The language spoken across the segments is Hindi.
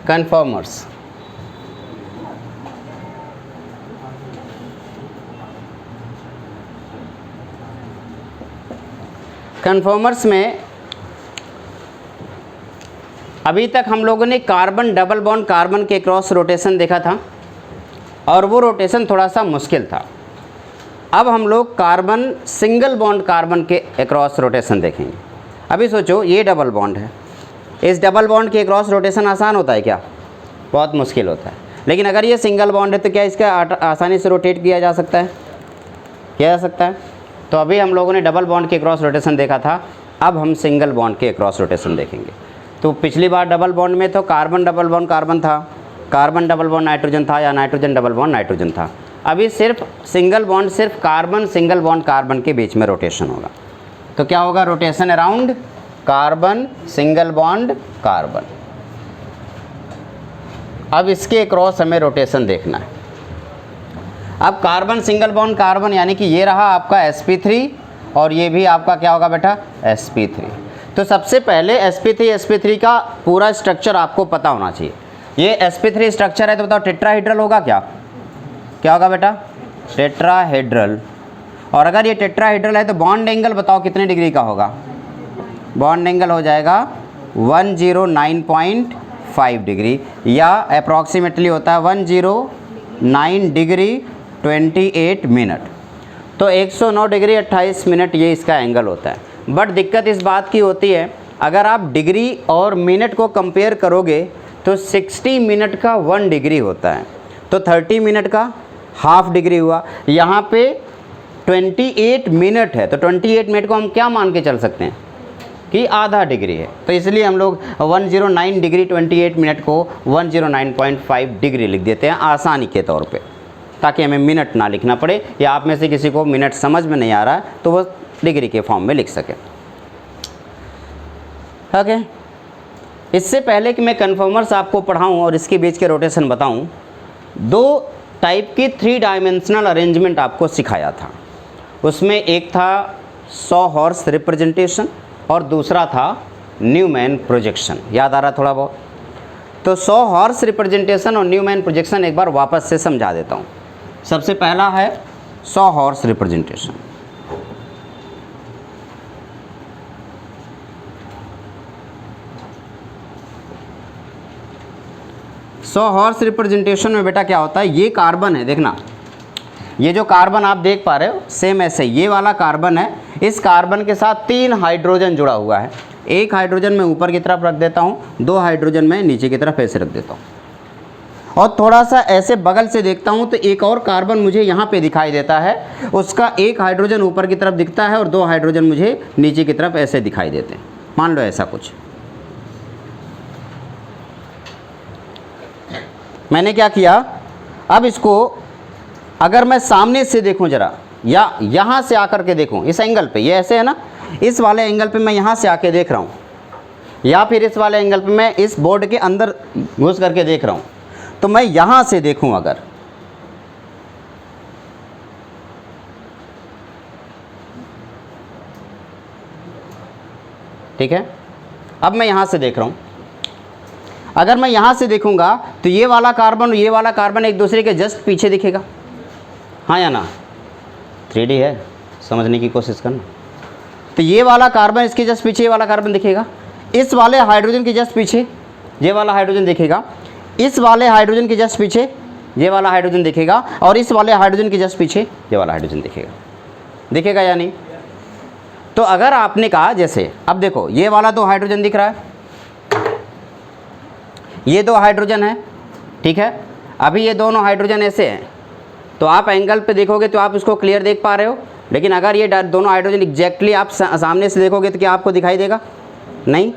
कन्फर्मर्स। कन्फर्मर्स में अभी तक हम लोगों ने कार्बन डबल बॉन्ड कार्बन के क्रॉस रोटेशन देखा था और वो रोटेशन थोड़ा सा मुश्किल था। अब हम लोग कार्बन सिंगल बॉन्ड कार्बन के क्रॉस रोटेशन देखेंगे। अभी सोचो ये डबल बॉन्ड है, इस डबल बॉन्ड के क्रॉस रोटेशन आसान होता है क्या? बहुत मुश्किल होता है। लेकिन अगर ये सिंगल बॉन्ड है तो क्या इसका आसानी से रोटेट किया जा सकता है? किया जा सकता है। तो अभी हम लोगों ने डबल बॉन्ड के क्रॉस रोटेशन देखा था, अब हम सिंगल बॉन्ड के क्रॉस रोटेशन देखेंगे। तो पिछली बार डबल बॉन्ड में तो कार्बन डबल बॉन्ड कार्बन था, कार्बन डबल बॉन्ड नाइट्रोजन था, या नाइट्रोजन डबल बॉन्ड नाइट्रोजन था। अभी सिर्फ सिंगल बॉन्ड, सिर्फ कार्बन सिंगल बॉन्ड कार्बन के बीच में रोटेशन होगा। तो क्या होगा? Rotation around carbon single bond carbon. अब इसके क्रॉस हमें रोटेशन देखना है। अब कार्बन सिंगल बॉन्ड कार्बन यानी कि ये रहा आपका sp3 और ये भी आपका क्या होगा बेटा? sp3। तो सबसे पहले sp3 का पूरा स्ट्रक्चर आपको पता होना चाहिए। ये sp3 स्ट्रक्चर है तो बताओ टेट्राहेड्रल होगा क्या? क्या होगा बेटा? टेट्राहेड्रल। और अगर ये टेट्राहेड्रल है तो बॉन्ड एंगल बताओ कितने डिग्री का होगा? बॉन्ड एंगल हो जाएगा 109.5 डिग्री, या अप्रॉक्सीमेटली होता है 109 डिग्री 28 मिनट। तो 109 डिग्री 28 मिनट ये इसका एंगल होता है। बट दिक्कत इस बात की होती है, अगर आप डिग्री और मिनट को कंपेयर करोगे तो 60 मिनट का 1 डिग्री होता है, तो 30 मिनट का हाफ डिग्री हुआ। यहाँ पे 28 मिनट है, तो 28 मिनट को हम क्या मान के चल सकते हैं कि आधा डिग्री है। तो इसलिए हम लोग 109 डिग्री 28 मिनट को 109.5 डिग्री लिख देते हैं आसानी के तौर पे, ताकि हमें मिनट ना लिखना पड़े, या आप में से किसी को मिनट समझ में नहीं आ रहा है तो वो डिग्री के फॉर्म में लिख सके। ओके, इससे पहले कि मैं कन्फर्मर्स आपको पढ़ाऊँ और इसके बीच के रोटेशन बताऊँ, 2 टाइप की 3 डायमेंशनल अरेंजमेंट आपको सिखाया था। उसमें एक था 100 हॉर्स रिप्रेजेंटेशन और दूसरा था न्यूमैन प्रोजेक्शन। याद आ रहा थोड़ा बहुत? तो 100 हॉर्स रिप्रेजेंटेशन और न्यूमैन प्रोजेक्शन एक बार वापस से समझा देता हूँ। सबसे पहला है 100 हॉर्स रिप्रेजेंटेशन। सौ हॉर्स रिप्रेजेंटेशन में बेटा क्या होता है? ये कार्बन है, देखना ये जो कार्बन आप देख पा रहे हो सेम ऐसे ये वाला कार्बन है। इस कार्बन के साथ 3 हाइड्रोजन जुड़ा हुआ है। एक हाइड्रोजन मैं ऊपर की तरफ रख देता हूँ, 2 हाइड्रोजन मैं नीचे की तरफ ऐसे रख देता हूँ, और थोड़ा सा ऐसे बगल से देखता हूँ तो एक और कार्बन मुझे यहाँ पे दिखाई देता है। उसका एक हाइड्रोजन ऊपर की तरफ दिखता है और 2 हाइड्रोजन मुझे नीचे की तरफ ऐसे दिखाई देते हैं। मान लो ऐसा कुछ। मैंने क्या किया, अब इसको अगर मैं सामने से देखूं जरा, या यहाँ से आकर के देखूं इस एंगल पे, ये ऐसे है ना, इस वाले एंगल पे मैं यहाँ से आके देख रहा हूँ, या फिर इस वाले एंगल पे मैं इस बोर्ड के अंदर घुस करके देख रहा हूँ, तो मैं यहाँ से देखूं अगर, ठीक है, अब मैं यहाँ से देख रहा हूँ, अगर मैं यहाँ से देखूंगा तो ये वाला कार्बन और ये वाला कार्बन एक दूसरे के जस्ट पीछे दिखेगा, हाँ या ना? 3D है, समझने की कोशिश करना। तो ये वाला कार्बन इसके जस्ट पीछे ये वाला कार्बन दिखेगा, इस वाले हाइड्रोजन के जस्ट पीछे ये वाला हाइड्रोजन दिखेगा, इस वाले हाइड्रोजन के जस्ट पीछे ये वाला हाइड्रोजन दिखेगा, और इस वाले हाइड्रोजन के जस्ट पीछे ये वाला हाइड्रोजन दिखेगा। दिखेगा या नहीं? तो अगर आपने कहा जैसे, अब देखो ये वाला 2 हाइड्रोजन दिख रहा है, ये 2 हाइड्रोजन है, ठीक है। अभी ये दोनों हाइड्रोजन ऐसे हैं, तो आप एंगल पे देखोगे तो आप इसको क्लियर देख पा रहे हो। लेकिन अगर ये दोनों हाइड्रोजन एग्जैक्टली आप सामने से देखोगे तो क्या आपको दिखाई देगा? नहीं,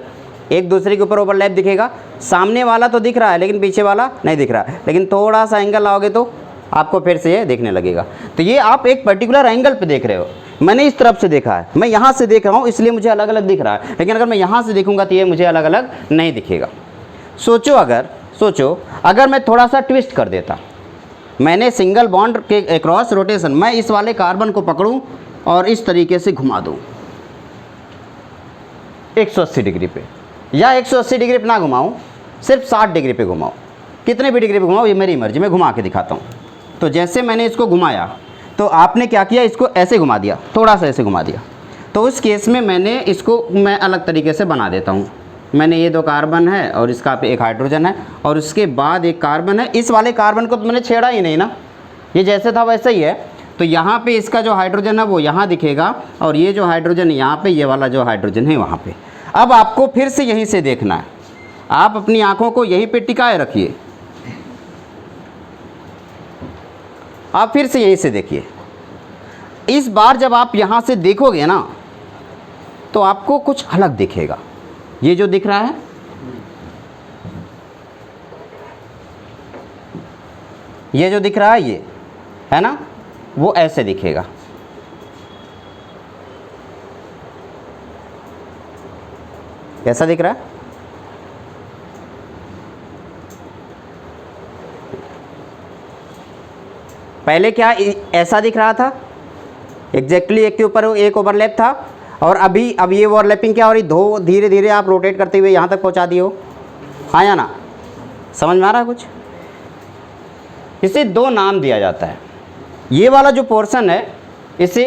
एक दूसरे के ऊपर ओवरलैप दिखेगा। सामने वाला तो दिख रहा है लेकिन पीछे वाला नहीं दिख रहा है, लेकिन थोड़ा सा एंगल लाओगे तो आपको फिर से ये देखने लगेगा। तो ये आप एक पर्टिकुलर एंगल पे देख रहे हो, मैंने इस तरफ से देखा है, मैं यहाँ से देख रहा हूँ इसलिए मुझे अलग अलग दिख रहा है, लेकिन अगर मैं यहाँ से देखूँगा तो ये मुझे अलग अलग नहीं दिखेगा। सोचो अगर मैं थोड़ा सा ट्विस्ट कर देता, मैंने सिंगल बॉन्ड के क्रॉस रोटेशन, मैं इस वाले कार्बन को पकड़ूं और इस तरीके से घुमा दूं 180 डिग्री पे, या 180 डिग्री पे ना घुमाऊं, सिर्फ 60 डिग्री पे घुमाओ, कितने भी डिग्री पे घुमाओ, ये मेरी मर्जी, मैं घुमा के दिखाता हूँ। तो जैसे मैंने इसको घुमाया तो आपने क्या किया, इसको ऐसे घुमा दिया, थोड़ा सा ऐसे घुमा दिया। तो उस केस में मैंने इसको मैं अलग तरीके से बना देता हूँ। मैंने ये 2 कार्बन है और इसका पे एक हाइड्रोजन है और उसके बाद एक कार्बन है। इस वाले कार्बन को तो मैंने छेड़ा ही नहीं ना, ये जैसे था वैसे ही है। तो यहाँ पे इसका जो हाइड्रोजन है वो यहाँ दिखेगा और ये जो हाइड्रोजन है यहाँ पे, ये वाला जो हाइड्रोजन है वहाँ पे। अब आपको फिर से यहीं से देखना है, आप अपनी आँखों को यहीं पे टिकाए रखिए, आप फिर से यहीं से देखिए। इस बार जब आप यहाँ से देखोगे ना तो आपको कुछ अलग दिखेगा। ये जो दिख रहा है, ये जो दिख रहा है ये है ना, वो ऐसे दिखेगा। कैसा दिख रहा है? पहले क्या ऐसा दिख रहा था, एग्जैक्टली एक के ऊपर एक ओवरलैप था, और अब ये ओवरलैपिंग क्या हो रही, दो धीरे धीरे आप रोटेट करते हुए यहाँ तक पहुँचा दिए हो। हाँ या ना, समझ में आ रहा है कुछ? इसे 2 नाम दिया जाता है। ये वाला जो पोर्शन है इसे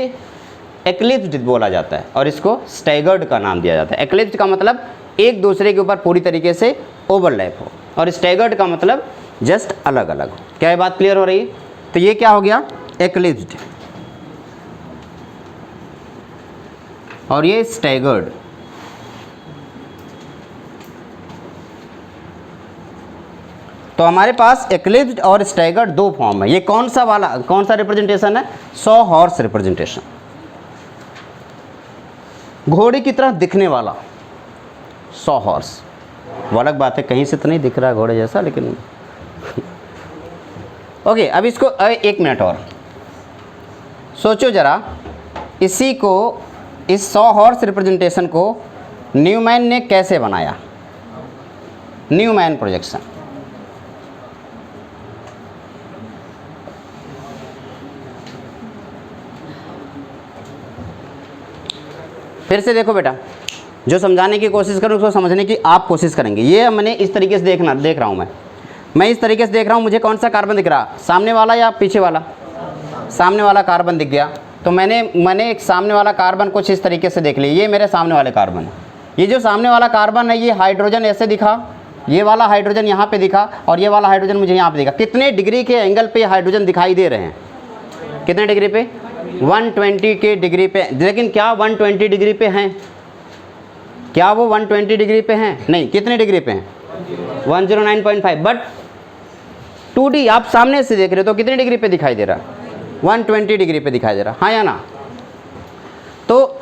एक्लिप्स्ड बोला जाता है और इसको स्टैगर्ड का नाम दिया जाता है। एक्लिप्स्ड का मतलब एक दूसरे के ऊपर पूरी तरीके से ओवरलैप हो, और स्टैगर्ड का मतलब जस्ट अलग अलग हो। क्या ये बात क्लियर हो रही है? तो ये क्या हो गया, एक्लिप्स्ड, और ये स्टैगर्ड। तो हमारे पास एक्लिप्स्ड और स्टैगर्ड 2 फॉर्म है। ये कौन सा रिप्रेजेंटेशन है? 100 हॉर्स रिप्रेजेंटेशन, घोड़े की तरह दिखने वाला 100 हॉर्स। वो अलग बात है, कहीं से तो नहीं दिख रहा घोड़े जैसा, लेकिन ओके। अब इसको 1 मिनट और सोचो जरा, इसी को, इस 100 हॉर्स रिप्रेजेंटेशन को न्यूमैन ने कैसे बनाया? Newman projection. फिर से देखो बेटा, जो समझाने की कोशिश करूँ उसको समझने की आप कोशिश करेंगे। ये मैंने इस तरीके से देख रहा हूँ, मैं इस तरीके से देख रहा हूँ। मुझे कौन सा कार्बन दिख रहा, सामने वाला या पीछे वाला? सामने वाला कार्बन दिख गया। तो मैंने एक सामने वाला कार्बन कुछ इस तरीके से देख लिया, ये मेरे सामने वाले कार्बन है। ये जो सामने वाला कार्बन है ये हाइड्रोजन ऐसे दिखा, ये वाला हाइड्रोजन यहाँ पे दिखा, और ये वाला हाइड्रोजन मुझे यहाँ पे दिखा। कितने डिग्री के एंगल पे हाइड्रोजन दिखाई दे रहे हैं? कितने डिग्री पे? 120 के डिग्री पे। लेकिन क्या 120 डिग्री पे हैं? क्या वो 120 डिग्री पे हैं? नहीं। कितने डिग्री पे हैं? 109.5। बट 2D आप सामने से देख रहे हो तो कितने डिग्री पे दिखाई दे रहा? 120 डिग्री पे दिखाई दे रहा। हाँ या ना? तो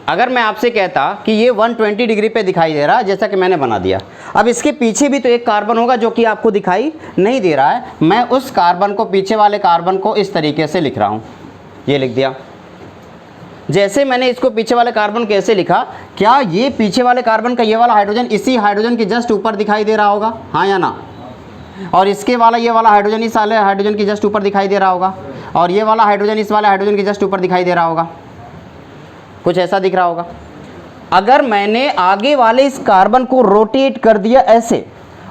अगर मैं आपसे कहता कि ये 120 डिग्री पे दिखाई दे रहा है, जैसा कि मैंने बना दिया, अब इसके पीछे भी तो एक कार्बन होगा जो कि आपको दिखाई नहीं दे रहा है। मैं उस कार्बन को, पीछे वाले कार्बन को इस तरीके से लिख रहा हूँ, ये लिख दिया। जैसे मैंने इसको पीछे वाले कार्बन कैसे लिखा, क्या ये पीछे वाले कार्बन का ये वाला हाइड्रोजन इसी हाइड्रोजन के जस्ट ऊपर दिखाई दे रहा होगा? हाँ या ना? और इसके वाला ये वाला हाइड्रोजन इस वाले हाइड्रोजन के जस्ट ऊपर दिखाई दे रहा होगा, और ये वाला हाइड्रोजन इस वाले हाइड्रोजन के जस्ट ऊपर दिखाई दे रहा होगा। कुछ ऐसा दिख रहा होगा। अगर मैंने आगे वाले इस कार्बन को रोटेट कर दिया ऐसे,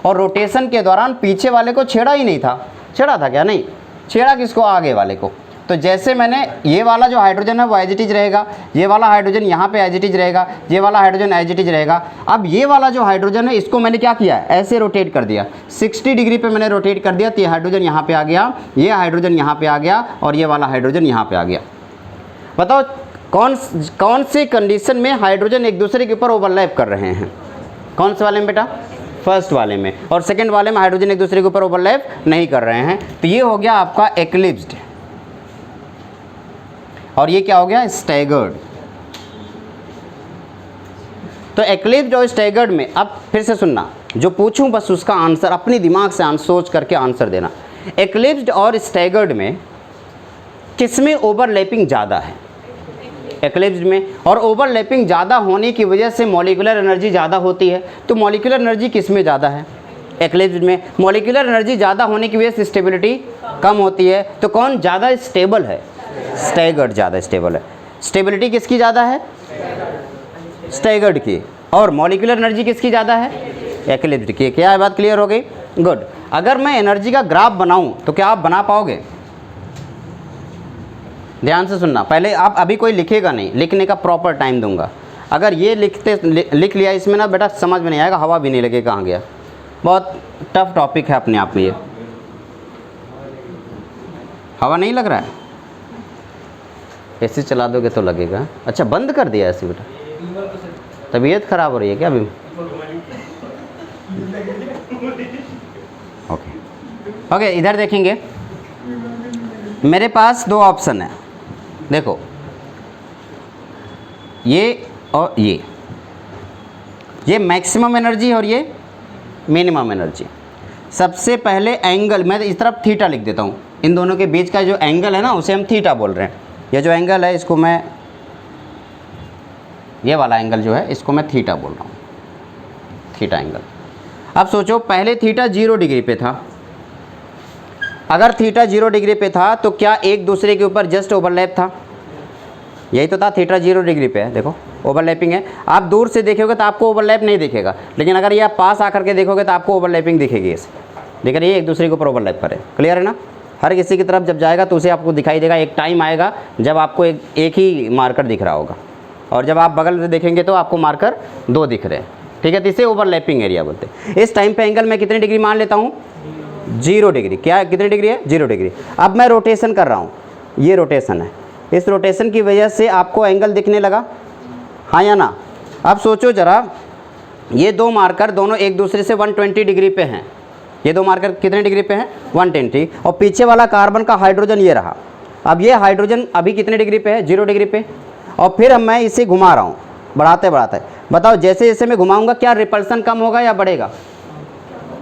और रोटेशन के दौरान पीछे वाले को छेड़ा ही नहीं था, छेड़ा था क्या? नहीं छेड़ा। किसको? आगे वाले को। तो जैसे मैंने ये वाला जो हाइड्रोजन है वो एज इट इज रहेगा, ये वाला हाइड्रोजन यहाँ पे एज इट इज रहेगा, ये वाला हाइड्रोजन एज इट इज रहेगा। अब ये वाला जो हाइड्रोजन है इसको मैंने क्या किया? ऐसे रोटेट कर दिया, 60 डिग्री पे मैंने रोटेट कर दिया। तो ये हाइड्रोजन यहाँ पे आ गया, ये हाइड्रोजन यहाँ पे आ गया, और ये वाला हाइड्रोजन यहाँ पे आ गया। बताओ कौन से कंडीशन में हाइड्रोजन एक दूसरे के ऊपर ओवरलैप कर रहे हैं? कौन से वाले में बेटा? फर्स्ट वाले में। और सेकंड वाले में हाइड्रोजन एक दूसरे के ऊपर ओवरलैप नहीं कर रहे हैं। तो ये हो गया आपका एक्लिप्स्ड, और ये क्या हो गया? स्टैगर्ड। तो एक्लिप्स्ड और स्टैगर्ड में, अब फिर से सुनना, जो पूछूं बस उसका आंसर अपनी दिमाग से सोच करके आंसर देना। एक्लिप्स्ड और स्टैगर्ड में किसमें ओवरलैपिंग ज़्यादा है? एक्लिप्स्ड में। और ओवरलैपिंग ज़्यादा होने की वजह से मॉलिक्यूलर एनर्जी ज़्यादा होती है। तो मॉलिक्यूलर एनर्जी किस में ज़्यादा है? एक्लिप्स्ड में। मॉलिक्यूलर एनर्जी ज़्यादा होने की वजह से स्टेबिलिटी कम होती है। तो कौन ज़्यादा स्टेबल है? स्टैगर्ड ज़्यादा स्टेबल है। स्टेबिलिटी किसकी ज़्यादा है? स्टैगर्ड की। और मॉलिक्यूलर एनर्जी किसकी ज़्यादा है? इक्विलिब्रियम की। क्या बात क्लियर हो गई? गुड। अगर मैं एनर्जी का ग्राफ बनाऊं तो क्या आप बना पाओगे? ध्यान से सुनना, पहले आप अभी कोई लिखेगा नहीं, लिखने का प्रॉपर टाइम दूंगा। अगर ये लिख लिया इसमें ना बेटा समझ में नहीं आएगा, हवा भी नहीं लगे कहाँ गया। बहुत टफ टॉपिक है अपने आप में ये। हवा नहीं लग रहा है? ऐसे चला दोगे तो लगेगा। अच्छा बंद कर दिया ऐसे बेटा, तबीयत खराब हो रही है क्या अभी? ओके, इधर देखेंगे, मेरे पास दो ऑप्शन है, देखो ये और ये मैक्सिमम एनर्जी और ये मिनिमम एनर्जी। सबसे पहले एंगल, मैं इस तरफ थीटा लिख देता हूँ, इन दोनों के बीच का जो एंगल है ना उसे हम थीटा बोल रहे हैं। ये जो एंगल है इसको मैं, ये वाला एंगल जो है इसको मैं थीटा बोल रहा हूँ, थीटा एंगल। अब सोचो पहले थीटा 0 डिग्री पे था, अगर थीटा 0 डिग्री पे था तो क्या एक दूसरे के ऊपर जस्ट ओवरलैप था? यही तो था, थीटा 0 डिग्री पे है, देखो ओवरलैपिंग है। आप दूर से देखोगे तो आपको ओवरलैप नहीं दिखेगा, लेकिन अगर ये आप पास आकर के देखोगे तो आपको ओवरलैपिंग दिखेगी इसे। लेकिन ये एक दूसरे के ऊपर ओवरलैप करे। क्लियर है ना? हर किसी की तरफ जब जाएगा तो उसे आपको दिखाई देगा। एक टाइम आएगा जब आपको एक ही मार्कर दिख रहा होगा, और जब आप बगल से देखेंगे तो आपको मार्कर 2 दिख रहे हैं। ठीक है, तो इसे ओवरलैपिंग एरिया बोलते हैं। इस टाइम पे एंगल मैं कितनी डिग्री मान लेता हूँ? 0 डिग्री। क्या कितनी डिग्री है? 0 डिग्री। अब मैं रोटेशन कर रहा हूँ, ये रोटेशन है, इस रोटेशन की वजह से आपको एंगल दिखने लगा, हाँ या ना? अब सोचो ज़रा, ये दो मार्कर दोनों एक दूसरे से 120 डिग्री पे हैं। ये दो मार्कर कितने डिग्री पे हैं? 120। और पीछे वाला कार्बन का हाइड्रोजन ये रहा। अब ये हाइड्रोजन अभी कितने डिग्री पे है? 0 डिग्री पे। और फिर मैं इसे घुमा रहा हूँ, बढ़ाते बढ़ाते। बताओ जैसे जैसे मैं घुमाऊंगा क्या रिपल्सन कम होगा या बढ़ेगा?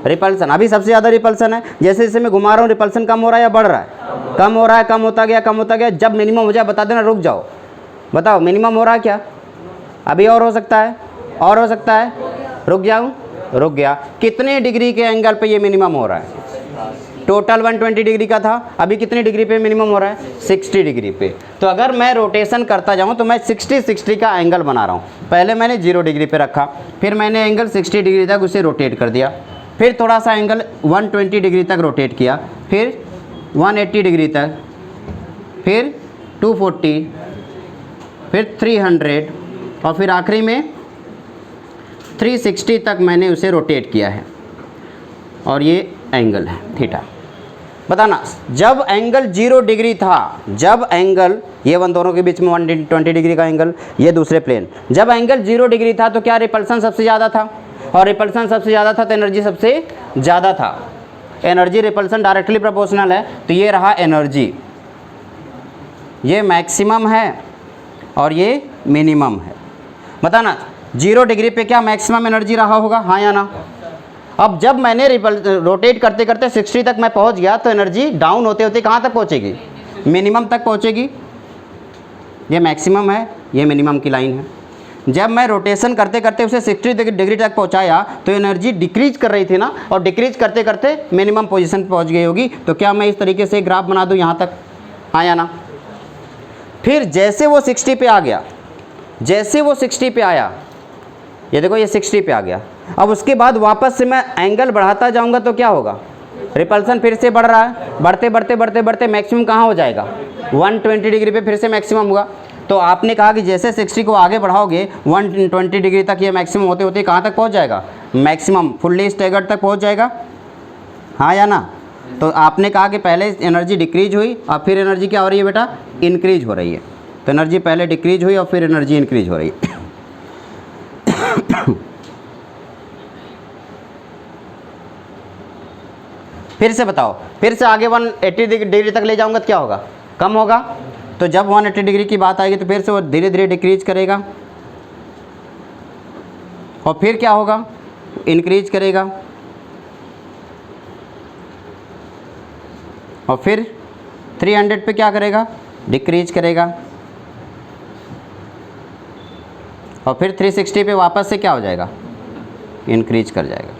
रिपल्सन, अभी सबसे ज़्यादा रिपल्सन है। जैसे जैसे मैं घुमा रहा हूँ रिपल्सन कम हो रहा है या बढ़ रहा है? कम हो रहा है, कम होता गया, कम होता गया। जब मिनिमम हो जाए बता देना, रुक जाओ। बताओ मिनिमम हो रहा है क्या? अभी और हो सकता है, और हो सकता है, रुक जाऊँ? रुक गया। कितने डिग्री के एंगल पे ये मिनिमम हो रहा है? टोटल 120 डिग्री का था, अभी कितने डिग्री पे मिनिमम हो रहा है? 60 डिग्री पे। तो अगर मैं रोटेशन करता जाऊं तो मैं 60 का एंगल बना रहा हूं। पहले मैंने 0 डिग्री पे रखा, फिर मैंने एंगल 60 डिग्री तक उसे रोटेट कर दिया, फिर थोड़ा सा एंगल 120 डिग्री तक रोटेट किया, फिर 180 डिग्री तक, फिर 240, फिर 300, और फिर आखिरी में 360 तक मैंने उसे रोटेट किया है। और ये एंगल है थीटा। बताना, जब एंगल 0 डिग्री था, जब एंगल ये वन दोनों के बीच में 120 डिग्री का एंगल, ये दूसरे प्लेन, जब एंगल 0 डिग्री था तो क्या रिपल्सन सबसे ज़्यादा था? और रिपल्सन सबसे ज़्यादा था तो एनर्जी सबसे ज़्यादा था। एनर्जी रिपल्सन डायरेक्टली प्रोपोर्शनल है, तो ये रहा एनर्जी, ये मैक्सिमम है और ये मिनिमम है। बताना 0 डिग्री पे क्या मैक्सिमम एनर्जी रहा होगा, हाँ या ना? अब जब मैंने रोटेट करते करते 60 तक मैं पहुंच गया तो एनर्जी डाउन होते होते कहाँ तक पहुंचेगी? मिनिमम तक पहुंचेगी। ये मैक्सिमम है, ये मिनिमम की लाइन है। जब मैं रोटेशन करते करते उसे 60 डिग्री तक पहुंचाया तो एनर्जी डिक्रीज कर रही थी ना, और डिक्रीज करते करते मिनिमम पोजीशन पहुंच गई होगी। तो क्या मैं इस तरीके से ग्राफ बना दूँ यहाँ तक, हाँ या ना? फिर जैसे वो 60 पे आ गया, जैसे वो 60 पे आया, ये देखो ये 60 पे आ गया, अब उसके बाद वापस से मैं एंगल बढ़ाता जाऊंगा तो क्या होगा? रिपल्सन फिर से बढ़ रहा है, बढ़ते बढ़ते बढ़ते बढ़ते मैक्सिमम कहाँ हो जाएगा? 120 डिग्री पे फिर से मैक्सिमम हुआ। तो आपने कहा कि जैसे 60 को आगे बढ़ाओगे 120 डिग्री तक ये मैक्सिमम होते होते कहाँ तक पहुँच जाएगा? मैक्सिमम फुल्ली स्टैगर्ड तक पहुँच जाएगा, हाँ या ना? तो आपने कहा कि पहले एनर्जी डिक्रीज हुई और फिर एनर्जी क्या हो रही है बेटा? इंक्रीज हो रही है। तो एनर्जी पहले डिक्रीज हुई और फिर एनर्जी इंक्रीज हो रही है। फिर से बताओ, फिर से आगे 180 डिग्री तक ले जाऊंगा तो क्या होगा? कम होगा। तो जब 180 डिग्री की बात आएगी तो फिर से वो धीरे धीरे डिक्रीज करेगा, और फिर क्या होगा? इंक्रीज करेगा, और फिर 300 पे क्या करेगा? डिक्रीज करेगा, और फिर 360 पे वापस से क्या हो जाएगा? इंक्रीज कर जाएगा।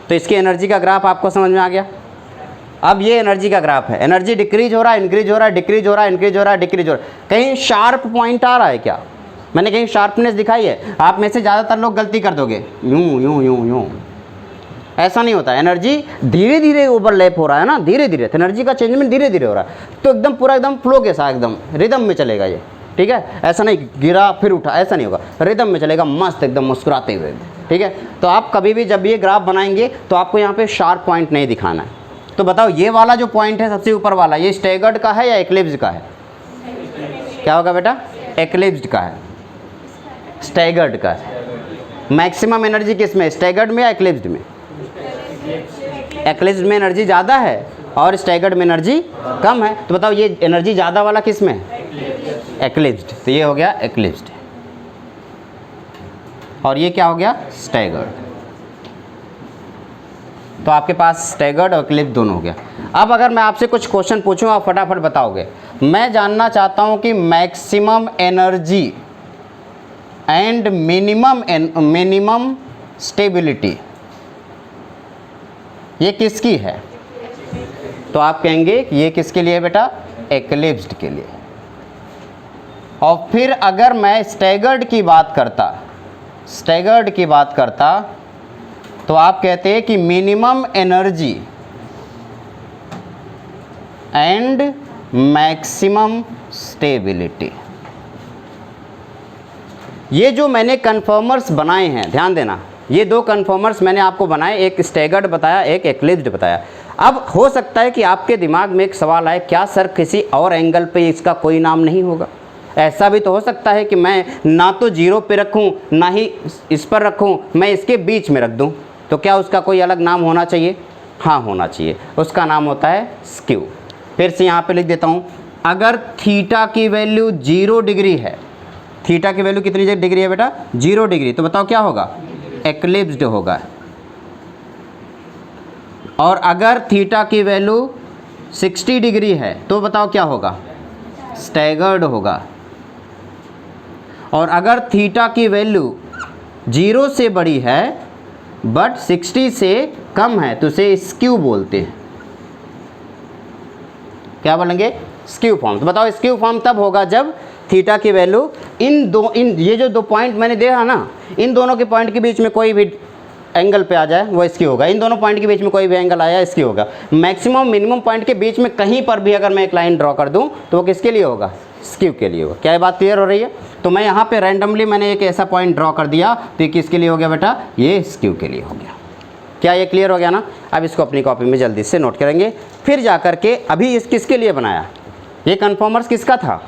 तो इसकी एनर्जी का ग्राफ आपको समझ में आ गया। अब ये एनर्जी का ग्राफ है, एनर्जी डिक्रीज हो रहा है, इंक्रीज हो रहा है, डिक्रीज हो रहा है, इंक्रीज हो रहा है, डिक्रीज हो रहा है। कहीं शार्प पॉइंट आ रहा है क्या? मैंने कहीं शार्पनेस दिखाई है? आप में से ज़्यादातर लोग गलती कर दोगे, यूँ यूँ यूँ यूँ। ऐसा नहीं होता, एनर्जी धीरे धीरे ओवरलैप हो रहा है ना, धीरे धीरे एनर्जी का चेंजमेंट धीरे धीरे हो रहा है, तो एकदम पूरा एकदम फ्लो के साथ एकदम रिदम में चलेगा ये, ठीक है। ऐसा नहीं गिरा फिर उठा, ऐसा नहीं होगा, रिदम में चलेगा मस्त एकदम मुस्कुराते हुए, ठीक है। तो आप कभी भी जब ये ग्राफ बनाएंगे तो आपको यहाँ पे शार्प पॉइंट नहीं दिखाना है। तो बताओ ये वाला जो पॉइंट है सबसे ऊपर वाला, ये स्टैगर्ड का है या एक्लिप्स्ड का है? क्या होगा बेटा? एक्लिप्स्ड का है, स्टैगर्ड का है। मैक्सिमम एनर्जी किस में, स्टैगर्ड में या एक्लिप्स्ड में? एक्लिप्स्ड में एनर्जी ज़्यादा है और स्टैगर्ड में एनर्जी कम है। तो बताओ ये एनर्जी ज़्यादा वाला किस में है? एक्लिप्स्ड। तो ये हो गया एक्लिप्स्ड और ये क्या हो गया? स्टैगर्ड। तो आपके पास स्टैगर्ड और एक्लिप्स्ड दोनों हो गया। अब अगर मैं आपसे कुछ क्वेश्चन पूछूं आप फटाफट बताओगे। मैं जानना चाहता हूं कि maximum energy and minimum stability ये किसकी है? तो आप कहेंगे कि ये किसके लिए है बेटा? एक्लिप्स्ड के लिए। और फिर अगर मैं स्टैगर्ड की बात करता तो आप कहते हैं कि minimum energy and maximum stability. ये जो मैंने कन्फर्मर्स बनाए हैं, ध्यान देना, ये दो कन्फर्मर्स मैंने आपको बनाए, एक स्टैगर्ड बताया, एक एक्लिप्स्ड बताया। अब हो सकता है कि आपके दिमाग में एक सवाल आए, क्या सर किसी और एंगल पे इसका कोई नाम नहीं होगा? ऐसा भी तो हो सकता है कि मैं ना तो जीरो पे रखूं ना ही इस पर रखूं, मैं इसके बीच में रख दूं, तो क्या उसका कोई अलग नाम होना चाहिए? हाँ होना चाहिए, उसका नाम होता है स्क्यू। फिर से यहाँ पे लिख देता हूँ, अगर थीटा की वैल्यू 0 डिग्री है, थीटा की वैल्यू कितनी डिग्री है बेटा? 0 डिग्री, तो बताओ क्या होगा? एक्लिप्स्ड होगा। और अगर थीटा की वैल्यू 60 डिग्री है तो बताओ क्या होगा? स्टैगर्ड होगा। और अगर थीटा की वैल्यू 0 से बड़ी है बट 60 से कम है तो उसे स्क्यू बोलते हैं। क्या बोलेंगे? Skew form. तो बताओ स्क्यू फॉर्म तब होगा जब थीटा की वैल्यू ये जो दो पॉइंट मैंने देखा ना, इन दोनों के पॉइंट के बीच में कोई भी एंगल पे आ जाए वो स्क्यू होगा। इन दोनों पॉइंट के बीच में कोई भी एंगल आया स्क्यू होगा। मैक्सिमम मिनिमम पॉइंट के बीच में कहीं पर भी अगर मैं एक लाइन ड्रॉ कर दूं तो वो किसके लिए होगा? स्क्यू के लिए होगा। क्या ये बात क्लियर हो रही है? तो मैं यहाँ पे रैंडमली मैंने एक ऐसा पॉइंट ड्रॉ कर दिया तो ये किसके लिए हो गया बेटा? ये स्क्यू के लिए हो गया। क्या ये क्लियर हो गया ना? अब इसको अपनी कॉपी में जल्दी से नोट करेंगे। फिर जा करके अभी इस किसके लिए बनाया? ये कन्फर्मर्स किसका था?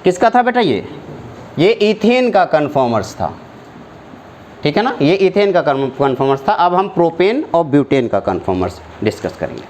किसका था बेटा? ये इथेन का कन्फर्मर्स था, ठीक है ना। ये इथेन का कन्फर्मर्स था। अब हम प्रोपेन और ब्यूटेन का कन्फर्मर्स डिस्कस करेंगे।